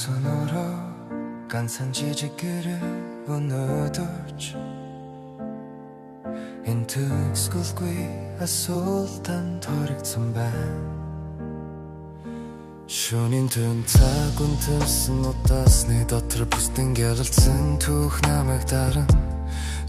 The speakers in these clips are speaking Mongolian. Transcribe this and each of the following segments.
손으로 ганцхан жижиг гэрээ өнөөдөж энэ төгсгөлгүй асуултанд хоригдсан байна. Шөнийн түн цаг үнтэлсэн удасны дотор бүстэн гялалцсан түүх намайг даран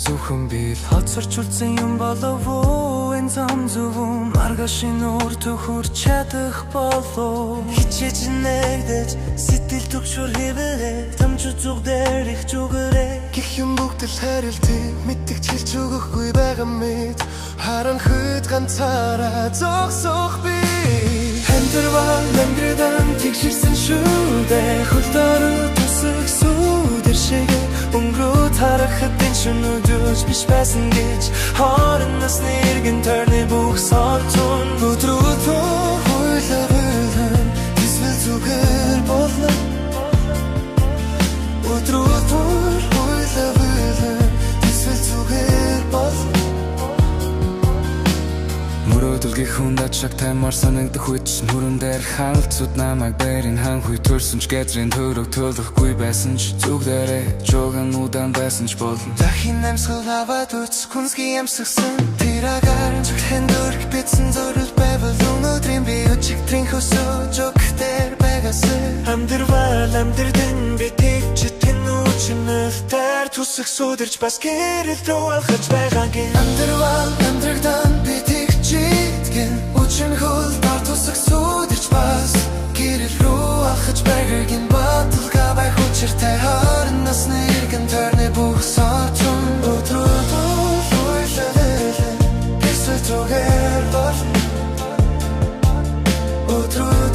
зөвхөн би л хоцорч үлдсэн юм болов уу? Энэ зам зөвүүн маргашин уур төхөрч чадах болов. Хичээж нэгдэж сэтгэл төгшөр хэвээрээ тамч зүг дээр их зүгээрээ гэх юм бүгд л харилтыг мэдгч хэлж өгөхгүй байгаа мэд харанхуйд ганцаараа зогсох би хандирвал намдрдан тэгширсэн шүү дээ хөлдөр төсөх сүдэр шигээ өнгөрөөд харахад энэ шөнөдөж биш байсан гэж хоорондос нэргэн төрний бүх сортон өдрөөр хуйлавэн эсвэл зүгээр болно өдрөөр хуйлавэн эсвэл зүгээр болно мөрөөдөлгийн хүнд ачааг таймаар санагдах үед нүрэн дээр хаалцууд намайг бэрийн ханхуй төрсөн ч гэдрийн төрөг төлөхгүй байсан ч зүг дээрээ жоган удаан байсан ч болно дахин амьсгал аваад үз хүнсгий амьсгсан тэр агаар зүрхэн дөрг битсэн зорил байвал өнөөдрийн би өчигдрийн хөсөө жог дээр байгасан амьдрал амьдрын би тэгчтэн үчнэлтэр тусах сүдэрч бас гэрэл рүү алхаж байгаагийн амьдрал амьдрагдан би житгэн үчин хөл тартусах сүдэрч бас гэрэл рүү алхаж байгаагийн баталгаа байх учиртай хоорондос нэргэн төрний бүх сорчон өдрөөр хуйлавэн эсвэл зүгээр болно өдрөөр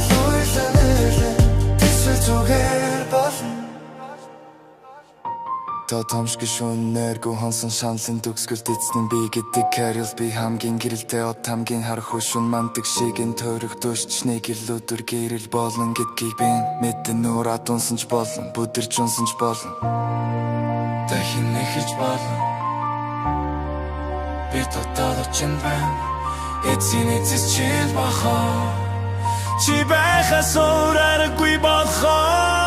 хуйлавэн эсвэл зүгээр болно Томшгүй шөнөөргөө хонсон шанлын төгсгөлд эцнэн би гэдэг карил би хамгийн гэрэлтэй од хамгийн харах хөшүүн мантаг шиг энэ төрөх душч нэг л өдөр гэрэл болон гэдгийг би мэдэн нуур адунсан ч болон бүдэрч унсан ч болон дахин нэхэж болон би дотоод очин байна эцсийн эцэс чил бахаа чи байхаас өөр аргагүй болохоо